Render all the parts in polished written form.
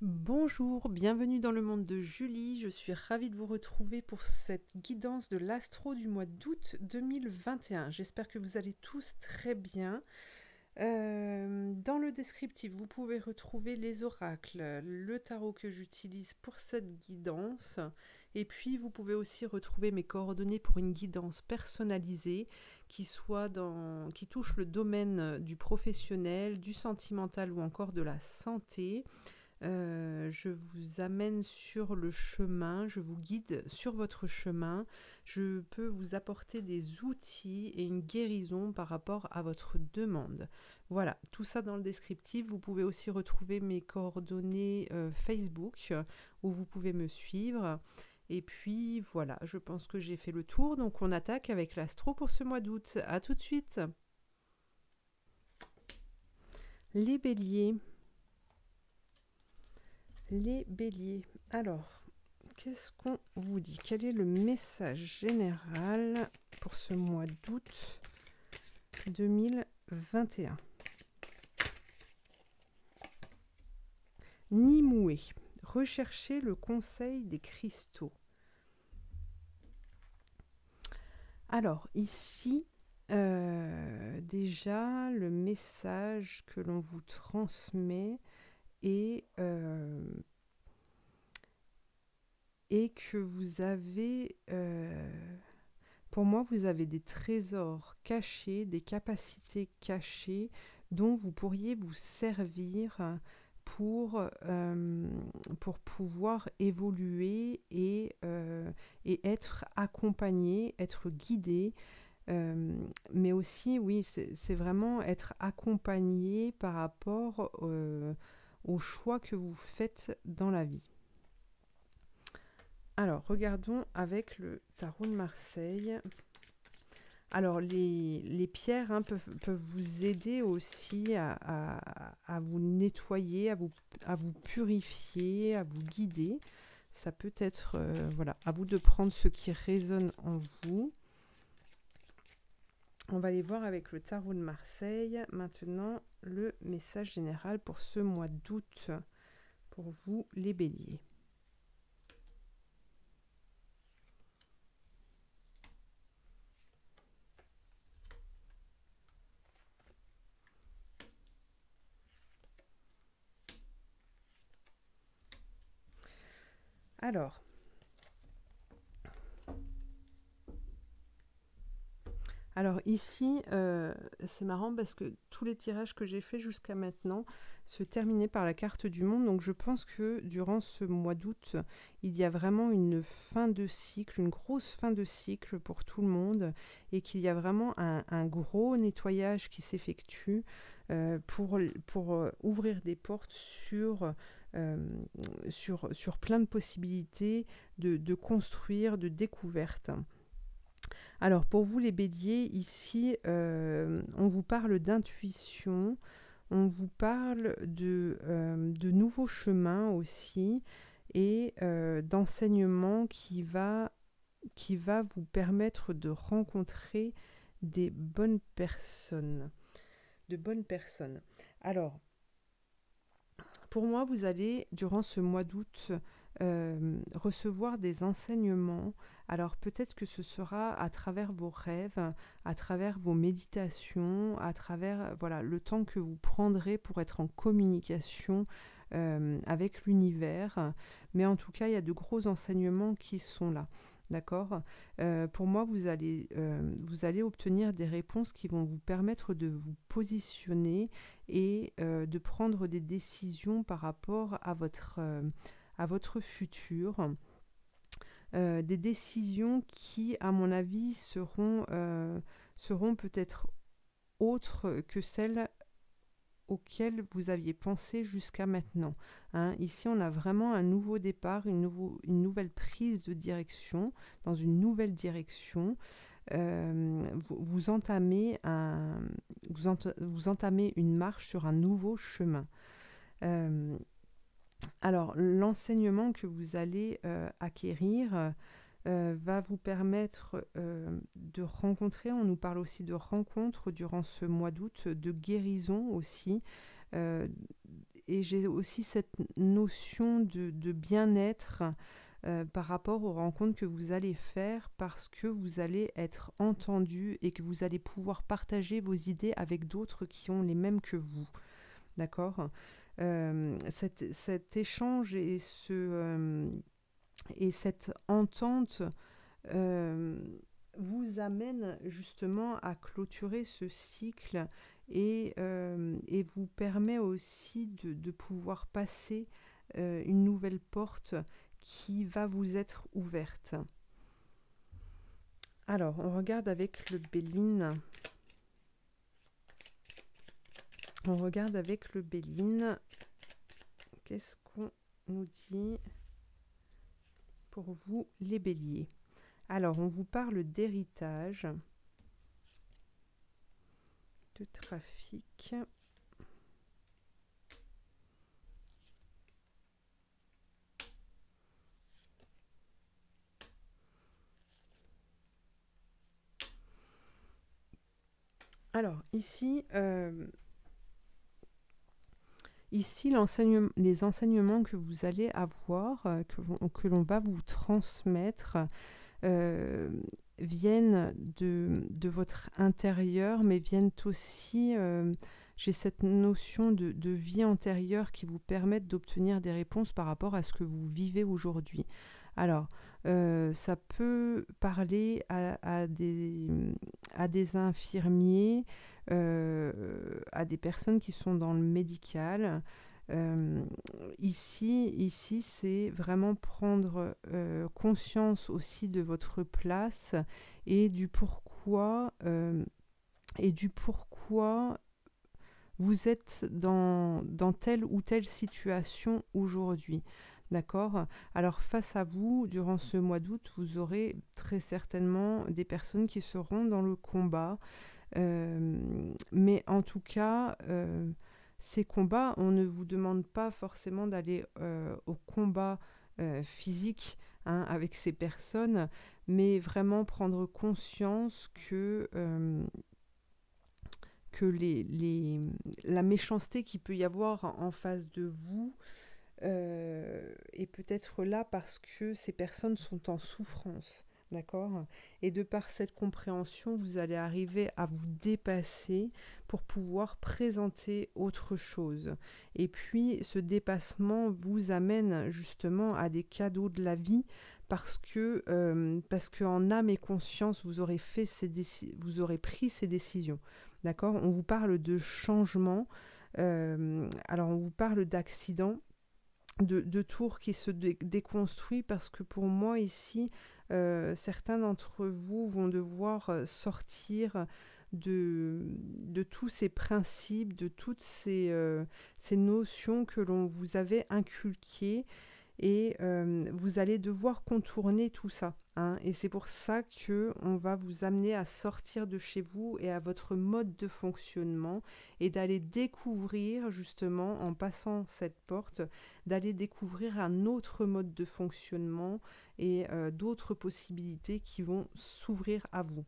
Bonjour, bienvenue dans le monde de Julie. Je suis ravie de vous retrouver pour cette guidance de l'astro du mois d'août 2021. J'espère que vous allez tous très bien. Dans le descriptif, vous pouvez retrouver les oracles, le tarot que j'utilise pour cette guidance. Et puis, vous pouvez aussi retrouver mes coordonnées pour une guidance personnalisée qui touche le domaine du professionnel, du sentimental ou encore de la santé. Je vous amène sur le chemin, je vous guide sur votre chemin. Je peux vous apporter des outils et une guérison par rapport à votre demande. Voilà, tout ça dans le descriptif. Vous pouvez aussi retrouver mes coordonnées Facebook où vous pouvez me suivre. Et puis voilà, je pense que j'ai fait le tour. Donc on attaque avec l'astro pour ce mois d'août. À tout de suite. Les béliers. Les béliers. Alors, qu'est-ce qu'on vous dit? Quel est le message général pour ce mois d'août 2021? Nimue. Recherchez le conseil des cristaux. Alors, ici, déjà, le message que l'on vous transmet est que vous avez... pour moi, vous avez des trésors cachés, des capacités cachées dont vous pourriez vous servir pour pouvoir évoluer et être accompagné, être guidé. Mais aussi, oui, c'est vraiment être accompagné par rapport aux choix que vous faites dans la vie. Alors, regardons avec le tarot de Marseille. Alors, les pierres peuvent vous aider aussi à vous nettoyer, à vous purifier, à vous guider. Ça peut être, voilà, à vous de prendre ce qui résonne en vous. On va aller voir avec le tarot de Marseille. Maintenant, le message général pour ce mois d'août, pour vous, les béliers. Alors ici, c'est marrant parce que tous les tirages que j'ai faits jusqu'à maintenant se terminaient par la carte du monde. Donc je pense que durant ce mois d'août, il y a vraiment une fin de cycle, une grosse fin de cycle pour tout le monde et qu'il y a vraiment un gros nettoyage qui s'effectue pour ouvrir des portes sur plein de possibilités de construire, de découvertes. Alors pour vous les béliers, ici on vous parle d'intuition, on vous parle de nouveaux chemins aussi et d'enseignement qui va vous permettre de rencontrer des bonnes personnes. Alors, pour moi, vous allez, durant ce mois d'août, recevoir des enseignements. Alors peut-être que ce sera à travers vos rêves, à travers vos méditations, à travers voilà, le temps que vous prendrez pour être en communication avec l'univers. Mais en tout cas, il y a de gros enseignements qui sont là. D'accord. Pour moi, vous allez obtenir des réponses qui vont vous permettre de vous positionner et de prendre des décisions par rapport à votre futur. Des décisions qui, à mon avis, seront peut-être autres que celles auxquelles vous aviez pensé jusqu'à maintenant. Hein. Ici, on a vraiment un nouveau départ, une nouvelle prise de direction, dans une nouvelle direction. Vous entamez une marche sur un nouveau chemin. Alors, l'enseignement que vous allez acquérir va vous permettre de rencontrer, on nous parle aussi de rencontres durant ce mois d'août, de guérison aussi, j'ai aussi cette notion de bien-être par rapport aux rencontres que vous allez faire, parce que vous allez être entendu et que vous allez pouvoir partager vos idées avec d'autres qui ont les mêmes que vous. D'accord. Cet échange et cette entente euh, vous amène justement à clôturer ce cycle et vous permet aussi de pouvoir passer une nouvelle porte qui va vous être ouverte. Alors, on regarde avec le Béline. On regarde avec le Béline. Qu'est-ce qu'on nous dit pour vous, les béliers? Alors, on vous parle d'héritage, de trafic. Alors, ici, les enseignements que vous allez avoir, que l'on va vous transmettre, viennent de votre intérieur, mais viennent aussi, j'ai cette notion de vie antérieure qui vous permettent d'obtenir des réponses par rapport à ce que vous vivez aujourd'hui. Alors, ça peut parler à des infirmiers, à des personnes qui sont dans le médical. Ici, c'est vraiment prendre conscience aussi de votre place et du pourquoi vous êtes dans telle ou telle situation aujourd'hui. D'accord? Alors face à vous, durant ce mois d'août, vous aurez très certainement des personnes qui seront dans le combat. Mais en tout cas, ces combats, on ne vous demande pas forcément d'aller au combat physique avec ces personnes, mais vraiment prendre conscience que la méchanceté qu'il peut y avoir en face de vous est peut-être là parce que ces personnes sont en souffrance. D'accord? Et de par cette compréhension, vous allez arriver à vous dépasser pour pouvoir présenter autre chose. Et puis, ce dépassement vous amène justement à des cadeaux de la vie parce qu'en âme et conscience, vous aurez pris ces décisions. D'accord? On vous parle de changement. Alors, on vous parle d'accident, de tour qui se déconstruit parce que pour moi, ici, certains d'entre vous vont devoir sortir de tous ces principes, de toutes ces notions que l'on vous avait inculquées et vous allez devoir contourner tout ça. Et c'est pour ça qu'on va vous amener à sortir de chez vous et à votre mode de fonctionnement et d'aller découvrir justement, en passant cette porte, d'aller découvrir un autre mode de fonctionnement et d'autres possibilités qui vont s'ouvrir à vous.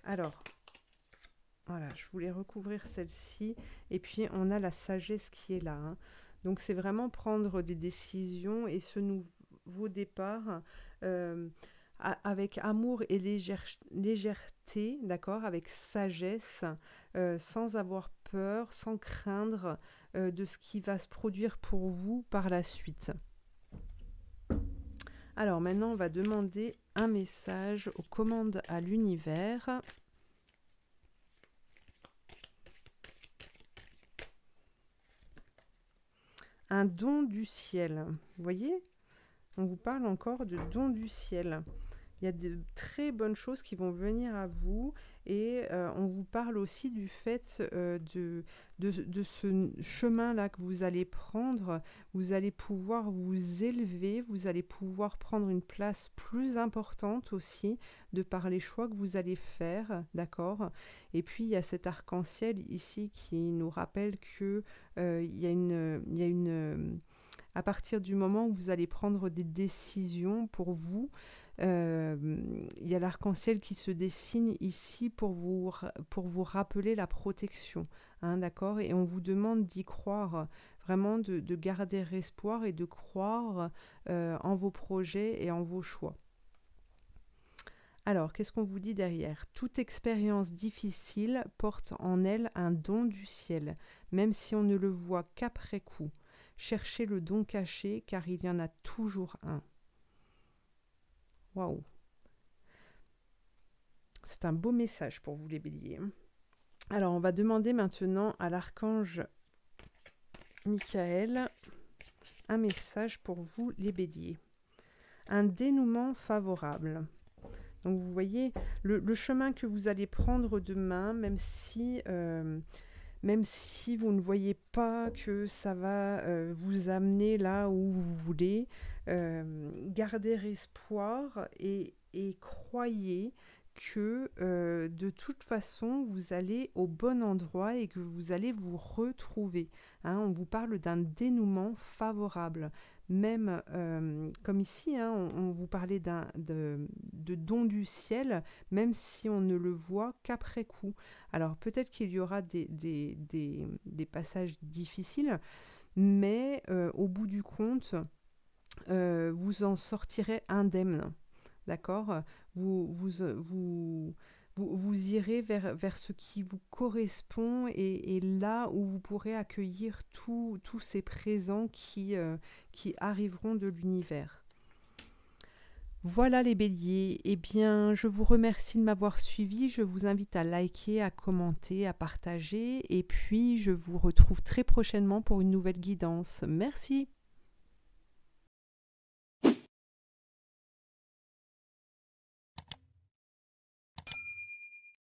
Alors, voilà, je voulais recouvrir celle-ci. Et puis, on a la sagesse qui est là. Donc, c'est vraiment prendre des décisions et ce nouveau départ avec amour et légèreté, d'accord, avec sagesse, sans avoir peur, sans craindre de ce qui va se produire pour vous par la suite. Alors, maintenant, on va demander un message aux commandes à l'univers. Un don du ciel. Vous voyez? On vous parle encore de don du ciel. Il y a de très bonnes choses qui vont venir à vous et on vous parle aussi du fait de ce chemin-là que vous allez prendre. Vous allez pouvoir vous élever, vous allez pouvoir prendre une place plus importante aussi de par les choix que vous allez faire, d'accord? Et puis il y a cet arc-en-ciel ici qui nous rappelle que il y a une À partir du moment où vous allez prendre des décisions pour vous, il y a l'arc-en-ciel qui se dessine ici pour vous rappeler la protection, hein, d'accord? Et on vous demande d'y croire, vraiment de garder espoir et de croire en vos projets et en vos choix. Alors, qu'est-ce qu'on vous dit derrière? Toute expérience difficile porte en elle un don du ciel, même si on ne le voit qu'après coup. Cherchez le don caché, car il y en a toujours un. Waouh! C'est un beau message pour vous les béliers. Alors, on va demander maintenant à l'archange Michael un message pour vous les béliers. Un dénouement favorable. Donc vous voyez, le chemin que vous allez prendre demain, même si vous ne voyez pas que ça va vous amener là où vous voulez, gardez espoir et croyez que de toute façon, vous allez au bon endroit et que vous allez vous retrouver. Hein, on vous parle d'un dénouement favorable. Même comme ici, hein, on vous parlait de don du ciel, même si on ne le voit qu'après coup. Alors peut-être qu'il y aura des passages difficiles, mais au bout du compte, vous en sortirez indemne. D'accord? Vous irez vers ce qui vous correspond et là où vous pourrez accueillir tous ces présents qui arriveront de l'univers. Voilà les béliers, eh bien je vous remercie de m'avoir suivi, je vous invite à liker, à commenter, à partager et puis je vous retrouve très prochainement pour une nouvelle guidance. Merci.